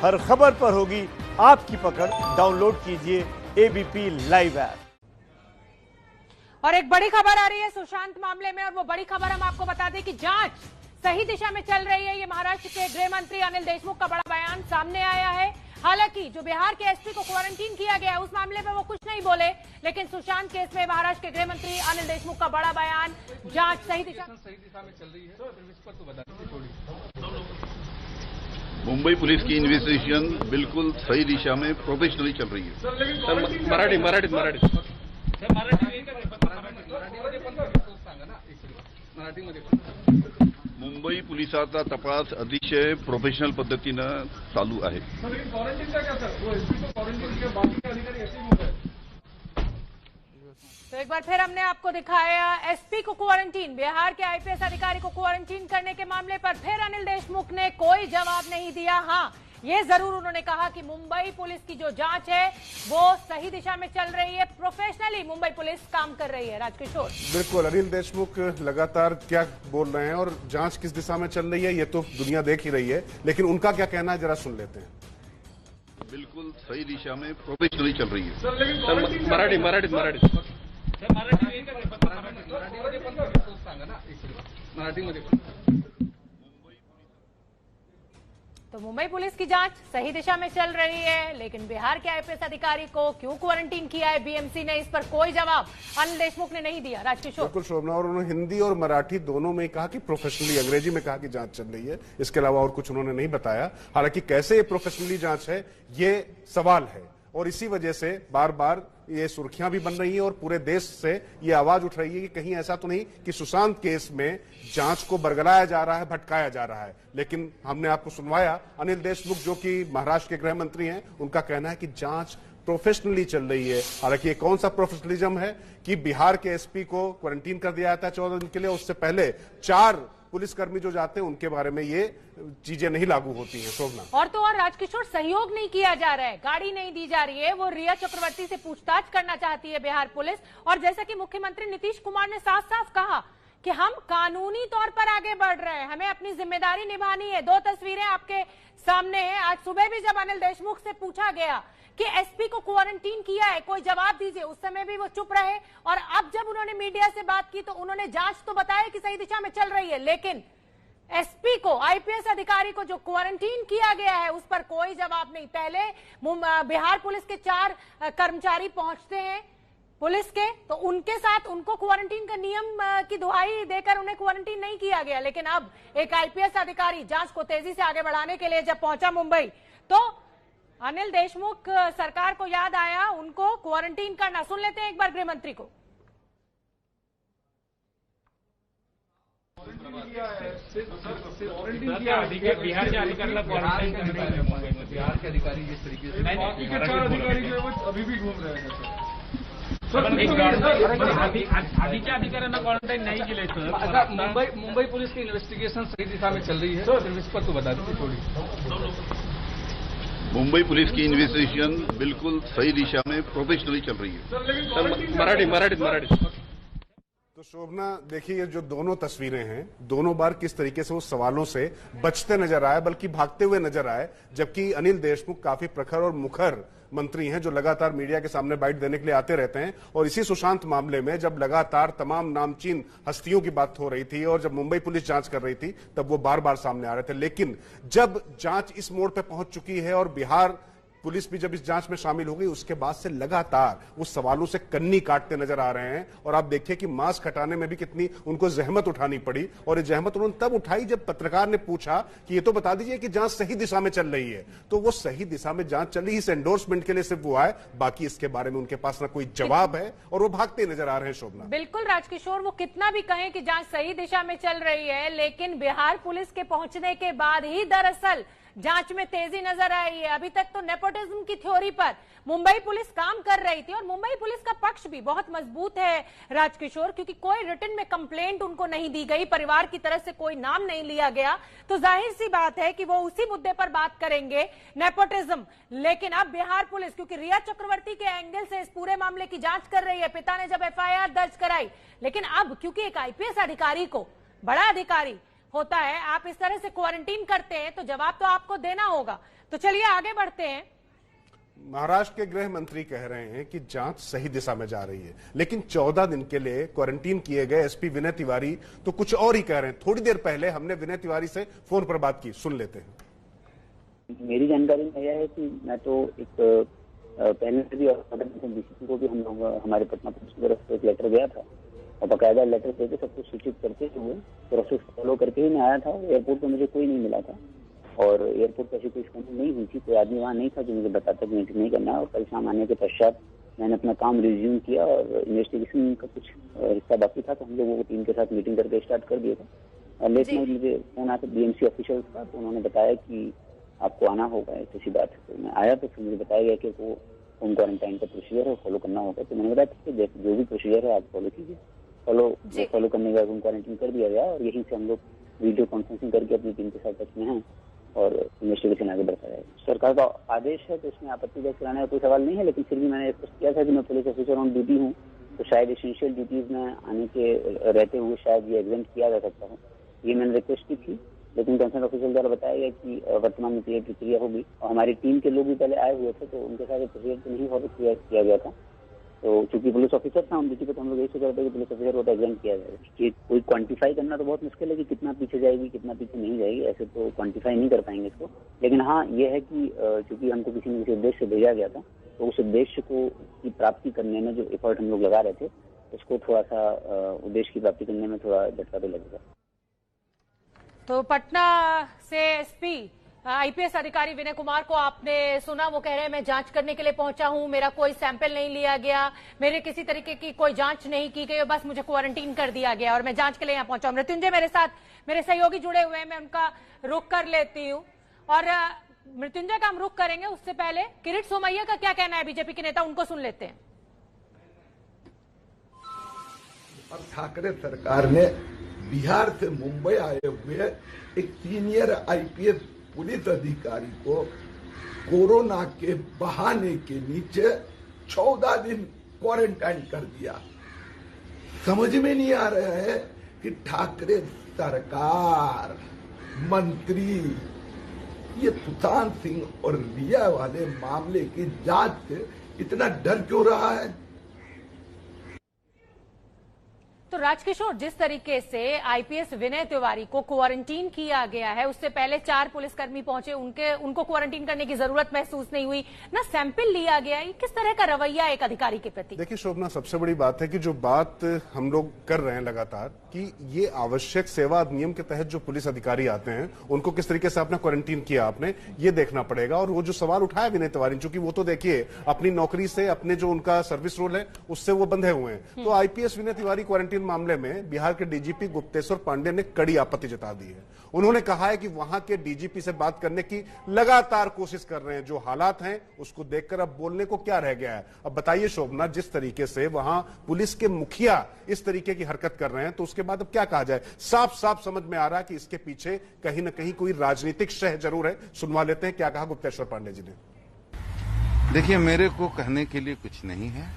हर खबर पर होगी आपकी पकड़। डाउनलोड कीजिए एबीपी लाइव ऐप। और एक बड़ी खबर आ रही है सुशांत मामले में, और वो बड़ी खबर हम आपको बता दें कि जांच सही दिशा में चल रही है। ये महाराष्ट्र के गृह मंत्री अनिल देशमुख का बड़ा बयान सामने आया है। हालांकि जो बिहार के एसपी को क्वारंटीन किया गया है उस मामले में वो कुछ नहीं बोले, लेकिन सुशांत केस में महाराष्ट्र के गृह मंत्री अनिल देशमुख का बड़ा बयान, जांच सही दिशा में चल रही है। मुंबई पुलिस की इन्वेस्टिगेशन बिल्कुल सही दिशा में प्रोफेशनली चल रही है। मुंबई पोलिसांचा तपास अतिशय प्रोफेशनल पद्धतीनं चालू आहे। तो एक बार फिर हमने आपको दिखाया एसपी को क्वारंटीन, बिहार के आईपीएस अधिकारी को क्वारंटीन करने के मामले पर फिर अनिल देशमुख ने कोई जवाब नहीं दिया। हाँ, ये जरूर उन्होंने कहा कि मुंबई पुलिस की जो जांच है वो सही दिशा में चल रही है, प्रोफेशनली मुंबई पुलिस काम कर रही है। राजकिशोर, बिल्कुल, अनिल देशमुख लगातार क्या बोल रहे हैं और जांच किस दिशा में चल रही है ये तो दुनिया देख ही रही है, लेकिन उनका क्या कहना है जरा सुन लेते हैं। बिल्कुल सही दिशा में प्रोफेशनली चल रही है। तो मुंबई पुलिस की जांच सही दिशा में चल रही है, लेकिन बिहार के आईपीएस अधिकारी को क्यों क्वारंटीन किया है बीएमसी ने, इस पर कोई जवाब अनिल देशमुख ने नहीं दिया। राजकिशोर, बिल्कुल शोभना, और उन्होंने हिंदी और मराठी दोनों में कहा कि प्रोफेशनली, अंग्रेजी में कहा कि जांच चल रही है, इसके अलावा और कुछ उन्होंने नहीं बताया। हालांकि कैसे ये प्रोफेशनली जांच है ये सवाल है, और इसी वजह से बार बार ये सुर्खियां भी बन रही हैं और पूरे देश से ये आवाज उठ रही है कि कहीं ऐसा तो नहीं कि सुशांत केस में जांच को बरगलाया जा रहा है, भटकाया जा रहा है। लेकिन हमने आपको सुनवाया अनिल देशमुख जो कि महाराष्ट्र के गृह मंत्री हैं, उनका कहना है कि जांच प्रोफेशनली चल रही है। हालांकि ये कौन सा प्रोफेशनलिज्म है कि बिहार के एसपी को क्वारंटीन कर दिया जाता है 14 दिन के लिए, उससे पहले 4 पुलिसकर्मी जो जाते हैं उनके बारे में ये चीजें नहीं लागू होती हैं। शोभना, और तो और राजकिशोर, सहयोग नहीं किया जा रहा है, गाड़ी नहीं दी जा रही है। वो रिया चक्रवर्ती से पूछताछ करना चाहती है बिहार पुलिस, और जैसा कि मुख्यमंत्री नीतीश कुमार ने साफ साफ कहा कि हम कानूनी तौर पर आगे बढ़ रहे हैं, हमें अपनी जिम्मेदारी निभानी है। 2 तस्वीरें आपके सामने हैं। आज सुबह भी जब अनिल देशमुख से पूछा गया कि एसपी को क्वारंटीन किया है, कोई जवाब दीजिए, उस समय भी वो चुप रहे। और अब जब उन्होंने मीडिया से बात की तो उन्होंने जांच तो बताया कि सही दिशा में चल रही है, लेकिन एसपी को, आईपीएस अधिकारी को जो क्वारंटीन किया गया है उस पर कोई जवाब नहीं। पहले बिहार पुलिस के 4 कर्मचारी पहुंचते हैं पुलिस के, तो उनके साथ उनको क्वारंटीन का नियम की दुहाई देकर उन्हें क्वारंटीन नहीं किया गया। लेकिन अब एक आईपीएस अधिकारी जांच को तेजी से आगे बढ़ाने के लिए जब पहुंचा मुंबई, तो अनिल देशमुख सरकार को याद आया उनको क्वारंटीन करना। सुन लेते हैं एक बार गृह मंत्री को। बिहार के अधिकारीला क्वारंटाइन करना है। बिहार के अधिकारी जिस तरीके से बाकी के 4 अधिकारी जो है वो अभी भी घूम रहे हैं। आधीच्या अधिकाऱ्यांना क्वारंटाइन नहीं केले सर। मुंबई पुलिस की इन्वेस्टिगेशन सही दिशा में चल रही है, तो इस पर तो बता दीजिए थोड़ी। मुंबई पुलिस की इन्वेस्टिगेशन बिल्कुल सही दिशा में प्रोफेशनली चल रही है। मराठी। तो शोभना, देखिए ये जो दोनों तस्वीरें हैं, दोनों बार किस तरीके से वो सवालों से बचते नजर आए, बल्कि भागते हुए नजर आए, जबकि अनिल देशमुख काफी प्रखर और मुखर मंत्री हैं जो लगातार मीडिया के सामने बाइट देने के लिए आते रहते हैं। और इसी सुशांत मामले में जब लगातार तमाम नामचीन हस्तियों की बात हो रही थी और जब मुंबई पुलिस जांच कर रही थी तब वो बार बार सामने आ रहे थे। लेकिन जब जांच इस मोड़ पे पहुंच चुकी है और बिहार पुलिस भी जब इस जांच में शामिल हो गई, उसके बाद से लगातार उस सवालों से कन्नी काटते नजर आ रहे हैं। और आप देखिए कि मास्क हटाने में भी कितनी उनको जहमत उठानी पड़ी, और ये जहमत उन्होंने तब उठाई जब पत्रकार ने पूछा कि ये तो बता दीजिए कि जांच सही दिशा में चल रही है। तो वो सही दिशा में जांच चली, इस एंडोर्समेंट के लिए सिर्फ वो आए, बाकी इसके बारे में उनके पास ना कोई जवाब है और वो भागते नजर आ रहे हैं। शोभना, बिल्कुल राजकिशोर, वो कितना भी कहें कि जांच सही दिशा में चल रही है, लेकिन बिहार पुलिस के पहुंचने के बाद ही दरअसल जांच में तेजी नजर आई है। अभी तक तो नेपोटिज्म की थ्योरी पर मुंबई पुलिस काम कर रही थी, और मुंबई पुलिस का पक्ष भी बहुत मजबूत है राजकिशोर, क्योंकि कोई रिटन में कंप्लेंट उनको नहीं दी गई, परिवार की तरफ से कोई नाम नहीं लिया गया, तो जाहिर सी बात है कि वो उसी मुद्दे पर बात करेंगे, नेपोटिज्म। लेकिन अब बिहार पुलिस, क्योंकि रिया चक्रवर्ती के एंगल से इस पूरे मामले की जांच कर रही है, पिता ने जब एफआईआर दर्ज कराई, लेकिन अब क्योंकि एक आईपीएस अधिकारी को, बड़ा अधिकारी होता है, आप इस तरह से क्वारंटीन करते हैं तो जवाब तो आपको देना होगा। तो चलिए आगे बढ़ते हैं। महाराष्ट्र के गृह मंत्री कह रहे हैं कि जांच सही दिशा में जा रही है, लेकिन 14 दिन के लिए क्वारंटीन किए गए एसपी विनय तिवारी तो कुछ और ही कह रहे हैं। थोड़ी देर पहले हमने विनय तिवारी से फोन पर बात की, सुन लेते हैं। मेरी जानकारी में यह है कि मैं तो एक पहले से भी डीसीपी को भी हम लोग हमारे पटना पुलिस की तरफ से एक लेटर गया था और बाकायदा लेटर देके सब कुछ सूचित करते हुए प्रोसेस फॉलो करके ही मैं आया था। एयरपोर्ट पर मुझे कोई नहीं मिला था और एयरपोर्ट पर ऐसी कोई स्कैनिंग नहीं हुई थी, कोई आदमी वहाँ नहीं था जो मुझे बताता कि मीटिंग नहीं करना। और कल शाम आने के पश्चात मैंने अपना काम रिज्यूम किया और इन्वेस्टिगेशन का कुछ हिस्सा बाकी था तो हम लोगों को टीम के साथ मीटिंग करके स्टार्ट कर दिया था। और लेट नाइट मुझे फोन आया था बीएमसी ऑफिशियल का, तो उन्होंने बताया कि आपको आना होगा, ऐसी बात है। तो मैं आया तो फिर मुझे बताया गया कि वो होम क्वारंटाइन का प्रोसीजर है, फॉलो करना होगा। तो मैंने बताया कि जो भी प्रोसीजर है आप फॉलो कीजिए। फॉलो करने का होम क्वारंटाइन कर दिया गया और यहीं से हम लोग वीडियो कॉन्फ्रेंसिंग करके अपनी टीम के साथ टच में हैं और इन्वेस्टिगेशन आगे बढ़ता है। सरकार का आदेश है तो इसमें आपत्ति दर्ज कराने का कोई सवाल नहीं है, लेकिन फिर भी मैंने स्पष्ट किया था कि मैं पुलिस ऑफिसर ऑन ड्यूटी हूँ तो शायद एसेंशियल ड्यूटीज में आने के रहते हुए शायद ये एग्जेम्प्ट किया जा सकता है। ये मैंने रिक्वेस्ट की थी, लेकिन कंसर्न ऑफिसर द्वारा बताया गया कि वर्तमान में ये प्रक्रिया होगी। और हमारी टीम के लोग भी पहले आए हुए थे तो उनके साथ प्रोसीजर तो नहीं फॉलो किया गया था। तो चूंकि पुलिस ऑफिसर था हम ड्यूटी पे, तो हम लोग यही सोच रहे थे कि पुलिस ऑफिसर को तो एग्जाम किया जाएगा। कि कोई क्वांटिफाई करना तो बहुत मुश्किल है कि कितना पीछे जाएगी कितना पीछे नहीं जाएगी, ऐसे तो क्वांटिफाई नहीं कर पाएंगे इसको। लेकिन हाँ ये है कि चूंकि हमको किसी न किसी उद्देश्य से भेजा गया था तो उस उद्देश्य को की प्राप्ति करने में जो एफर्ट हम लोग लगा रहे थे उसको थोड़ा सा उद्देश्य की प्राप्ति करने में थोड़ा झटका तो लगेगा। तो पटना से एसपी आईपीएस अधिकारी विनय कुमार को आपने सुना, वो कह रहे हैं मैं जांच करने के लिए पहुंचा हूं, मेरा कोई सैंपल नहीं लिया गया, मेरे किसी तरीके की कोई जांच नहीं की गई, बस मुझे क्वारंटीन कर दिया गया और मैं जांच के लिए यहां पहुंचा हूं। मृत्युंजय मेरे साथ मेरे सहयोगी जुड़े हुए हैं, मैं उनका रुख कर लेती हूँ और मृत्युंजय का हम रुख करेंगे। उससे पहले किरीट सोमैया का क्या कहना है, बीजेपी के नेता, उनको सुन लेते हैं। और ठाकरे सरकार ने बिहार से मुंबई आए हुए एक सीनियर आईपीएस पुलिस अधिकारी को कोरोना के बहाने के नीचे 14 दिन क्वारंटाइन कर दिया। समझ में नहीं आ रहा है कि ठाकरे सरकार, मंत्री ये सुशांत सिंह और रिया वाले मामले की जांच से इतना डर क्यों रहा है। तो राजकिशोर, जिस तरीके से आईपीएस विनय तिवारी को क्वारंटीन किया गया है, उससे पहले 4 पुलिसकर्मी पहुंचे, उनको क्वारंटीन करने की जरूरत महसूस नहीं हुई, ना सैंपल लिया गया, ये किस तरह का रवैया एक अधिकारी के प्रति? देखिए शोभना, सबसे बड़ी बात है कि जो बात हम लोग कर रहे हैं लगातार कि ये आवश्यक सेवा अधिनियम के तहत जो पुलिस अधिकारी आते हैं उनको किस तरीके से आपने क्वारंटीन किया, आपने ये देखना पड़ेगा। और वो जो सवाल उठाया विनय तिवारी, चूंकि वो तो देखिए अपनी नौकरी से, अपने जो उनका सर्विस रोल है उससे वो बंधे हुए हैं, तो आईपीएस विनय तिवारी क्वारंटीन मामले में बिहार के डीजीपी गुप्तेश्वर पांडे ने कड़ी आपत्ति जता दी है। उन्होंने कहा है कि वहां के डीजीपी से बात करने की लगातार कोशिश कर रहे हैं, जो हालात हैं उसको देखकर अब बोलने को क्या रह गया है। अब बताइए शोभना, जिस तरीके से वहां पुलिस के मुखिया इस तरीके की हरकत कर रहे हैं तो उसके बाद अब क्या कहा जाए। साफ साफ समझ में आ रहा है कि इसके पीछे कहीं ना कहीं कोई राजनीतिक शह जरूर है। सुनवा लेते हैं क्या कहा गुप्तेश्वर पांडे जी ने। देखिए, मेरे को कहने के लिए कुछ नहीं है।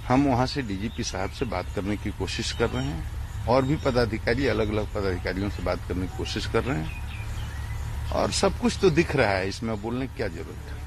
हम वहां से डीजीपी साहब से बात करने की कोशिश कर रहे हैं और भी पदाधिकारी, अलग अलग पदाधिकारियों से बात करने की कोशिश कर रहे हैं और सब कुछ तो दिख रहा है, इसमें बोलने की क्या जरूरत है।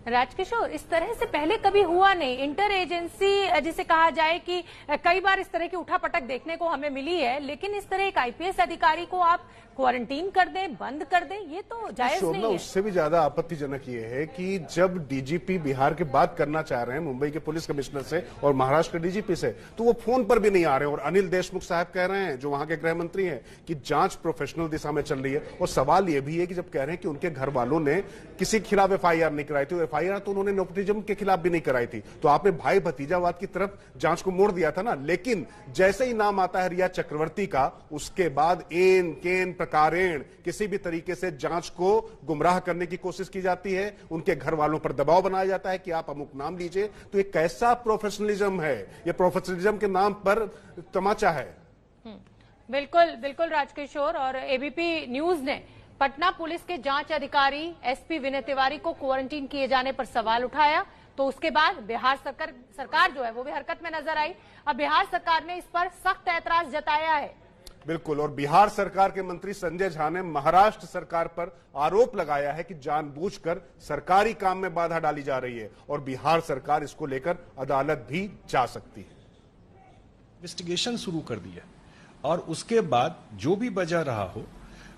राजकिशोर, इस तरह से पहले कभी हुआ नहीं। इंटर एजेंसी जिसे कहा जाए कि कई बार इस तरह की उठापटक देखने को हमें मिली है, लेकिन इस तरह एक आईपीएस अधिकारी को आप क्वारंटीन कर दें, बंद कर दें, ये तो जायज नहीं है। उससे भी ज्यादा आपत्तिजनक ये है कि जब डीजीपी बिहार की बात करना चाह रहे हैं मुंबई के पुलिस कमिश्नर से और महाराष्ट्र के डीजीपी से, तो वो फोन पर भी नहीं आ रहे हैं। और अनिल देशमुख साहब कह रहे हैं, जो वहां के गृह मंत्री हैं, कि जांच प्रोफेशनल दिशा में चल रही है। और सवाल ये भी है कि जब कह रहे हैं कि उनके घर वालों ने किसी के खिलाफ एफआईआर नहीं कराई थी, एफआईआर तो उन्होंने नेपोटिज्म के खिलाफ भी नहीं कराई थी, तो आपने भाई भतीजावाद की तरफ जांच को मोड़ दिया था ना। लेकिन जैसे ही नाम आता है रिया चक्रवर्ती का, उसके बाद एन केन प्रकारेण किसी भी तरीके से जांच को गुमराह करने की कोशिश की जाती है, उनके घर वालों पर दबाव बनाया जाता है कि आप अमुक नाम लीजिए। तो ये कैसा प्रोफेशनलिज्म है, ये प्रोफेशनलिज्म के नाम पर तमाचा है। बिल्कुल बिल्कुल राजकिशोर। और एबीपी न्यूज ने पटना पुलिस के जांच अधिकारी एसपी विनय तिवारी को क्वारंटीन किए जाने पर सवाल उठाया, तो उसके बाद बिहार सरकार जो है वो भी हरकत में नजर आई। अब बिहार सरकार ने इस पर सख्त ऐतराज जताया है। बिल्कुल। और बिहार सरकार के मंत्री संजय झा ने महाराष्ट्र सरकार पर आरोप लगाया है कि जानबूझकर सरकारी काम में बाधा डाली जा रही है और बिहार सरकार इसको लेकर अदालत भी जा सकती है। इन्वेस्टिगेशन शुरू कर दिया और उसके बाद जो भी वजह रहा हो,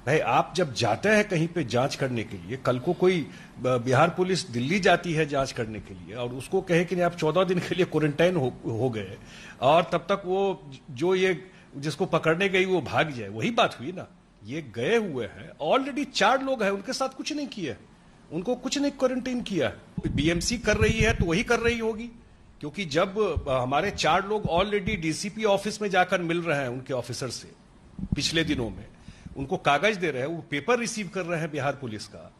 भाई आप जब जाते हैं कहीं पे जांच करने के लिए, कल को कोई बिहार पुलिस दिल्ली जाती है जांच करने के लिए और उसको कहे कि नहीं आप 14 दिन के लिए क्वारंटाइन हो गए और तब तक वो जो ये जिसको पकड़ने गई वो भाग जाए, वही बात हुई ना। ये गए हुए हैं, ऑलरेडी 4 लोग हैं, उनके साथ कुछ नहीं किया, उनको कुछ नहीं क्वारंटाइन किया। बीएमसी कर रही है तो वही कर रही होगी, क्योंकि जब हमारे 4 लोग ऑलरेडी डीसीपी ऑफिस में जाकर मिल रहे हैं उनके ऑफिसर से, पिछले दिनों में उनको कागज दे रहे हैं, वो पेपर रिसीव कर रहे हैं बिहार पुलिस का,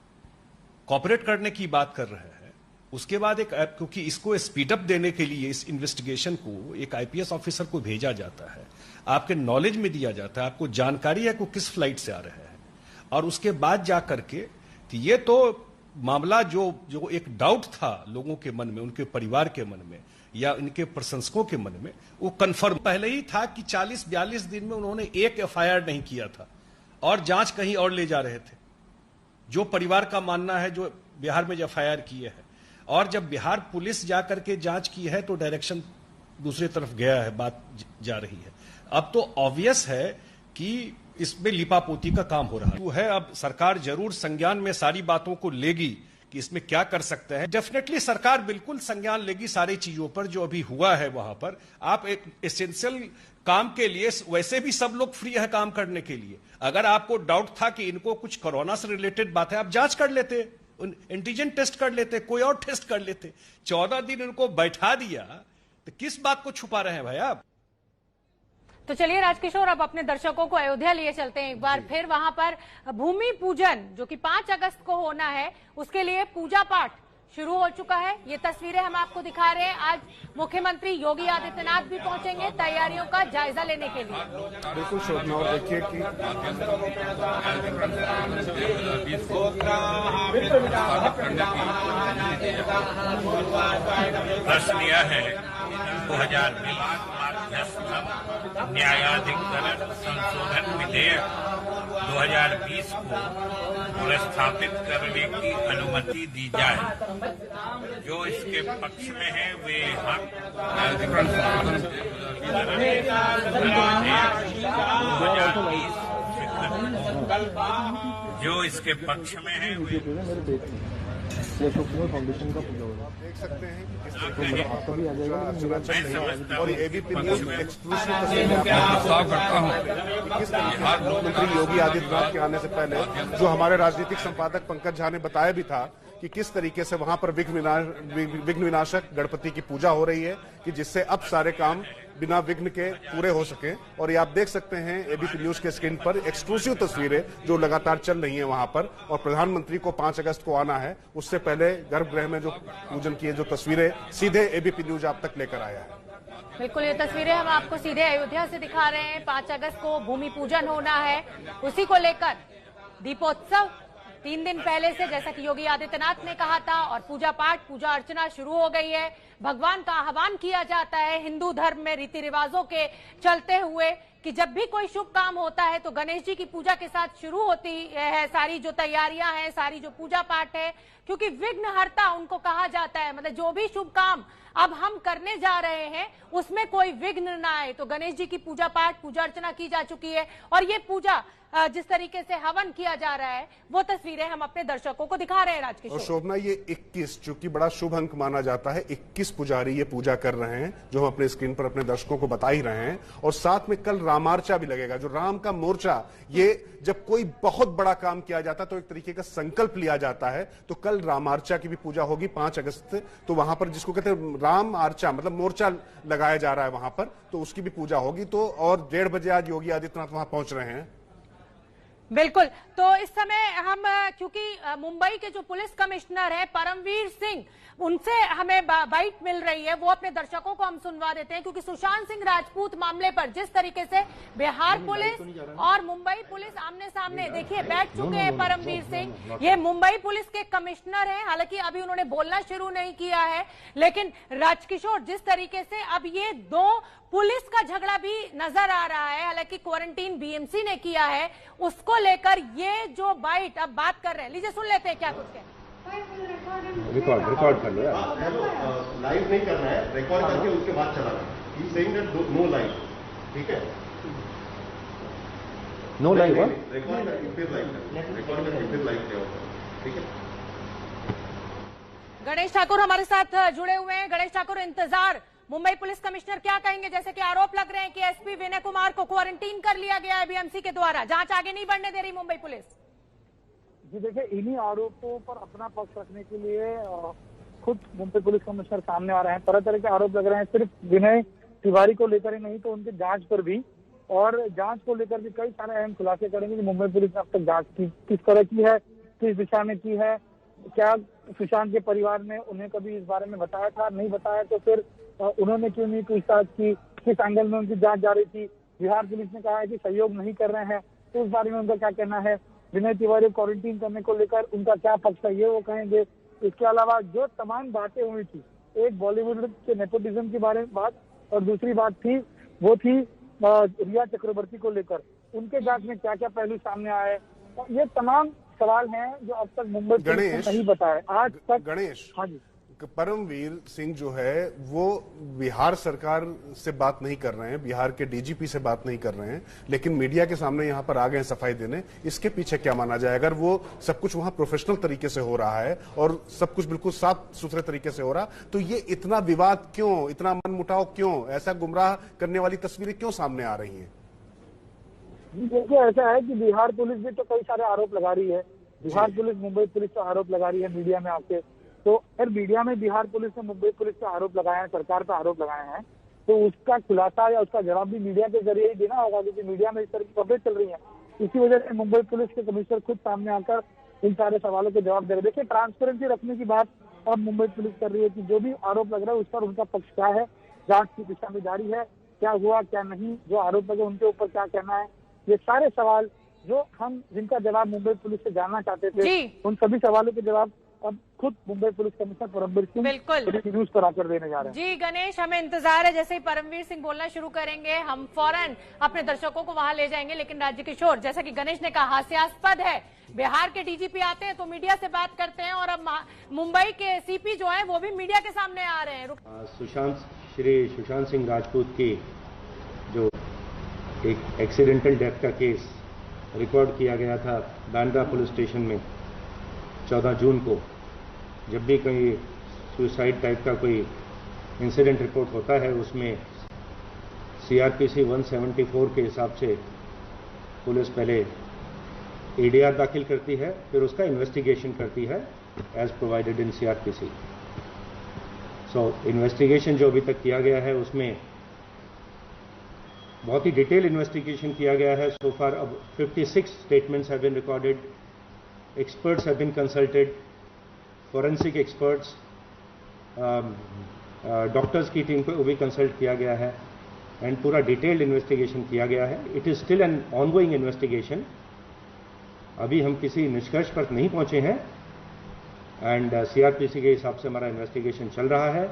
कॉपरेट करने की बात कर रहे हैं। उसके बाद एक ऐप, क्योंकि इसको स्पीड अप देने के लिए इस इन्वेस्टिगेशन को एक आईपीएस ऑफिसर को भेजा जाता है, आपके नॉलेज में दिया जाता है, आपको जानकारी है कि किस फ्लाइट से आ रहे हैं, और उसके बाद जा करके ये तो मामला जो एक डाउट था लोगों के मन में, उनके परिवार के मन में या इनके प्रशंसकों के मन में, वो कंफर्म पहले ही था कि 40-42 दिन में उन्होंने एक एफआईआर नहीं किया था और जांच कहीं और ले जा रहे थे, जो परिवार का मानना है, जो बिहार में एफआईआर किए हैं। और जब बिहार पुलिस जाकर के जांच की है तो डायरेक्शन दूसरी तरफ गया है, बात जा रही है। अब तो ऑब्वियस है कि इसमें लिपापोती का काम हो रहा है। अब सरकार जरूर संज्ञान में सारी बातों को लेगी कि इसमें क्या कर सकते हैं। डेफिनेटली सरकार बिल्कुल संज्ञान लेगी सारी चीजों पर जो अभी हुआ है वहां पर। आप एक एसेंशियल काम के लिए वैसे भी सब लोग फ्री है काम करने के लिए। अगर आपको डाउट था कि इनको कुछ कोरोना से रिलेटेड बात है, आप जांच कर लेते, एंटीजन टेस्ट कर लेते, कोई और टेस्ट कर लेते। 14 दिन उनको बैठा दिया तो किस बात को छुपा रहे हैं भाई आप। तो चलिए राजकिशोर, अब अपने दर्शकों को अयोध्या लिए चलते हैं एक बार फिर। वहां पर भूमि पूजन जो कि 5 अगस्त को होना है, उसके लिए पूजा पाठ शुरू हो चुका है। ये तस्वीरें हम आपको दिखा रहे हैं। आज मुख्यमंत्री योगी आदित्यनाथ भी पहुंचेंगे तैयारियों का जायजा लेने के लिए। बिल्कुल शोभना, और देखिए कि प्रश्न यह है 2020 न्यायाधिकरण संशोधन विधेयक 2020 को प्रस्थापित करने की अनुमति दी जाए। जो इसके पक्ष में है वे जो इसके पक्ष में है वे फाउंडेशन का पूजा होगा। देख सकते हैं कि किस तरीके आपका भी आ जाएगा। और एबीपी न्यूज एक्सक्लूसिव किस तरीके मुख्यमंत्री योगी आदित्यनाथ के आने से पहले जो हमारे राजनीतिक संपादक पंकज झा ने बताया भी था कि किस तरीके से वहां पर विघ्न विनाशक गणपति की पूजा हो रही है, कि जिससे अब सारे काम बिना विघ्न के पूरे हो सके। और ये आप देख सकते हैं एबीपी न्यूज के स्क्रीन पर एक्सक्लूसिव तस्वीरें जो लगातार चल रही हैं वहां पर। और प्रधानमंत्री को 5 अगस्त को आना है, उससे पहले गर्भगृह में जो पूजन की जो तस्वीरें सीधे एबीपी न्यूज आप तक लेकर आया है। बिल्कुल, ये तस्वीरें हम आपको सीधे अयोध्या से दिखा रहे हैं। 5 अगस्त को भूमि पूजन होना है, उसी को लेकर दीपोत्सव 3 दिन पहले से, जैसा कि योगी आदित्यनाथ ने कहा था, और पूजा पाठ पूजा अर्चना शुरू हो गई है। भगवान का आह्वान किया जाता है हिंदू धर्म में रीति रिवाजों के चलते हुए कि जब भी कोई शुभ काम होता है तो गणेश जी की पूजा के साथ शुरू होती है सारी जो तैयारियां हैं, सारी जो पूजा पाठ है, क्योंकि विघ्नहर्ता उनको कहा जाता है। मतलब जो भी शुभ काम अब हम करने जा रहे हैं उसमें कोई विघ्न ना आए, तो गणेश जी की पूजा पाठ पूजा अर्चना की जा चुकी है। और ये पूजा जिस तरीके से हवन किया जा रहा है वो तस्वीरें हम अपने दर्शकों को दिखा रहे हैं राजकिशोर। और शोभना, ये 21 जो कि बड़ा शुभ अंक माना जाता है, 21 पुजारी ये पूजा कर रहे हैं, जो हम अपने स्क्रीन पर अपने दर्शकों को बता ही रहे हैं। और साथ में कल रामार्चा भी लगेगा, जो राम का मोर्चा, ये जब कोई बहुत बड़ा काम किया जाता है तो एक तरीके का संकल्प लिया जाता है। तो कल रामार्चा की भी पूजा होगी 5 अगस्त, तो वहां पर जिसको कहते हैं राम आर्चा, मतलब मोर्चा लगाया जा रहा है वहां पर, तो उसकी भी पूजा होगी। तो और 1:30 बजे आज योगी आदित्यनाथ वहां पहुंच रहे हैं। बिल्कुल। तो इस समय हम क्योंकि मुंबई के जो पुलिस कमिश्नर है परमवीर सिंह, उनसे हमें बाइट मिल रही है, वो अपने दर्शकों को हम सुनवा देते हैं। क्योंकि सुशांत सिंह राजपूत मामले पर जिस तरीके से बिहार पुलिस और मुंबई पुलिस आमने सामने देखिए बैठ चुके हैं परमवीर सिंह, ये मुंबई पुलिस के कमिश्नर हैं। हालांकि अभी उन्होंने बोलना शुरू नहीं किया है, लेकिन राजकिशोर जिस तरीके से अब ये दो पुलिस का झगड़ा भी नजर आ रहा है, हालांकि क्वारंटीन बीएमसी ने किया है, उसको लेकर ये जो बाइट अब बात कर रहे हैं, लीजिए सुन लेते हैं क्या कुछ कहते हैं। रिकॉर्ड कर लो, लाइव नहीं करना है, रिकॉर्ड करके उसके बाद चलाना है। सेइंग दैट नो लाइव, ठीक है, नो लाइव, रिकॉर्ड करके फिर लाइव, ठीक है। गणेश ठाकुर हमारे साथ जुड़े हुए हैं। गणेश ठाकुर, इंतजार, मुंबई पुलिस कमिश्नर क्या कहेंगे? जैसे कि आरोप लग रहे हैं कि एसपी विनय कुमार को क्वारंटीन कर लिया गया है बीएमसी के द्वारा, जांच आगे नहीं बढ़ने दे रही मुंबई पुलिस। जी देखिए, इन्हीं आरोपों पर अपना पक्ष रखने के लिए खुद मुंबई पुलिस कमिश्नर सामने आ रहे हैं। तरह तरह के आरोप लग रहे हैं, सिर्फ विनय तिवारी को लेकर ही नहीं तो उनके जांच पर भी, और जांच को लेकर भी कई सारे अहम खुलासे करेंगे कि मुंबई पुलिस ने अब तक जांच किस तरह की है, किस दिशा में की है, क्या सुशांत के परिवार ने उन्हें कभी इस बारे में बताया था, नहीं बताया तो फिर उन्होंने क्यों नहीं पूछताछ की, किस एंगल में उनकी जांच जारी थी। बिहार पुलिस ने कहा है कि सहयोग नहीं कर रहे हैं, तो इस बारे में उनका क्या कहना है। विनय तिवारी को क्वारंटीन करने को लेकर उनका क्या पक्ष है, ये वो कहेंगे। इसके अलावा जो तमाम बातें हुई थी, एक बॉलीवुड के नेपोटिज्म के बारे में बात, और दूसरी बात थी वो थी रिया चक्रवर्ती को लेकर, उनके जांच में क्या क्या पहलू सामने आए, ये तमाम सवाल हैं जो अब तक मुंबई पुलिस ने नहीं बताए आज तक। गणेश, हाँ जी, परमवीर सिंह जो है वो बिहार सरकार से बात नहीं कर रहे हैं, बिहार के डीजीपी से बात नहीं कर रहे हैं, लेकिन मीडिया के सामने यहां पर आ गए सफाई देने। इसके पीछे क्या माना जाए? अगर वो सब कुछ वहां प्रोफेशनल तरीके से हो रहा है और सब कुछ बिल्कुल साफ सुथरे तरीके से हो रहा, तो ये इतना विवाद क्यों, इतना मनमुटाव क्यों, ऐसा गुमराह करने वाली तस्वीरें क्यों सामने आ रही हैं? देखिए, ऐसा है कि बिहार पुलिस भी तो कई सारे आरोप लगा रही है। बिहार पुलिस मुंबई पुलिस पर आरोप लगा रही है मीडिया में आके, तो फिर मीडिया में बिहार पुलिस ने मुंबई पुलिस पर आरोप लगाए हैं, सरकार पर आरोप लगाए हैं, तो उसका खुलासा या उसका जवाब भी मीडिया के जरिए ही देना होगा, क्योंकि मीडिया में इस तरह की खबरें चल रही है। इसी वजह से मुंबई पुलिस के कमिश्नर खुद सामने आकर इन सारे सवालों के जवाब दे रहे हैं। देखिए, ट्रांसपेरेंसी रखने की बात अब मुंबई पुलिस कर रही है कि जो भी आरोप लग रहा है उस पर उनका पक्ष क्या है, जांच की दिशा में जारी है, क्या हुआ क्या नहीं, जो आरोप लगे उनके ऊपर क्या कहना है, ये सारे सवाल जो हम जिनका जवाब मुंबई पुलिस से जानना चाहते थे, उन सभी सवालों के जवाब अब खुद मुंबई पुलिस कमिश्नर परमवीर सिंह बिल्कुल न्यूज पर आकर देने जा रहे हैं। जी गणेश, हमें इंतजार है, जैसे ही परमवीर सिंह बोलना शुरू करेंगे हम फौरन अपने दर्शकों को वहां ले जाएंगे। लेकिन राजकिशोर, जैसा कि गणेश ने कहा, हास्यास्पद है, बिहार के डीजीपी आते हैं तो मीडिया से बात करते हैं, और अब मुंबई के सीपी जो है वो भी मीडिया के सामने आ रहे हैं। श्री सुशांत सिंह राजपूत की जो एक एक्सीडेंटल डेथ का केस रिकॉर्ड किया गया था बांद्रा पुलिस स्टेशन में 14 जून को, जब भी कहीं सुसाइड टाइप का कोई इंसिडेंट रिपोर्ट होता है उसमें सीआरपीसी 174 के हिसाब से पुलिस पहले एडीआर दाखिल करती है, फिर उसका इन्वेस्टिगेशन करती है as provided in CrPC. So investigation जो अभी तक किया गया है उसमें बहुत ही डिटेल इन्वेस्टिगेशन किया गया है। सो फार अब 56 statements have been recorded, experts have been consulted, forensic experts, doctors की टीम को भी कंसल्ट किया गया है एंड पूरा डिटेल्ड इन्वेस्टिगेशन किया गया है। It is still an ongoing investigation, अभी हम किसी निष्कर्ष पर नहीं पहुंचे हैं एंड सीआरपीसी के हिसाब से हमारा इन्वेस्टिगेशन चल रहा है।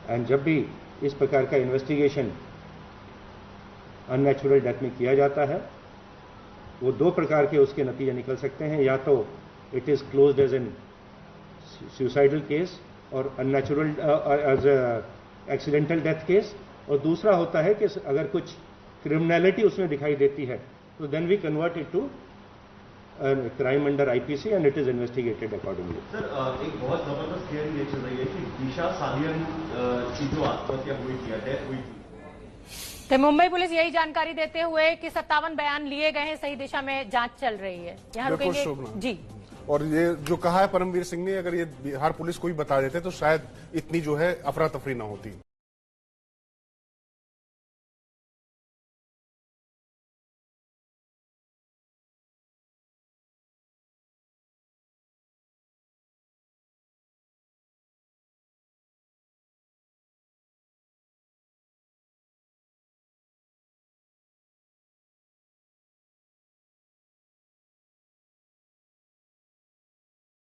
एंड जब भी इस प्रकार का इन्वेस्टिगेशन अननेचुरल डेथ में किया जाता है, वो दो प्रकार के उसके नतीजे निकल सकते हैं, या तो it is closed as an suicidal case और unnatural as accidental death case, और दूसरा होता है कि अगर कुछ क्रिमिनलिटी उसमें दिखाई देती है तो then we convert it to crime under IPC and it is investigated accordingly. Sir, एक बहुत जबरदस्त थियरी ये चल रही है कि दिशा सालियन की जो आत्महत्या हुई थी, डेथ हुई थी, तो मुंबई पुलिस यही जानकारी देते हुए कि 57 बयान लिए गए हैं, सही दिशा में जांच चल रही है। यहाँ रुकेंगे जी। और ये जो कहा है परमवीर सिंह ने, अगर ये बिहार पुलिस को ही बता देते तो शायद इतनी जो है अफरा तफरी ना होती।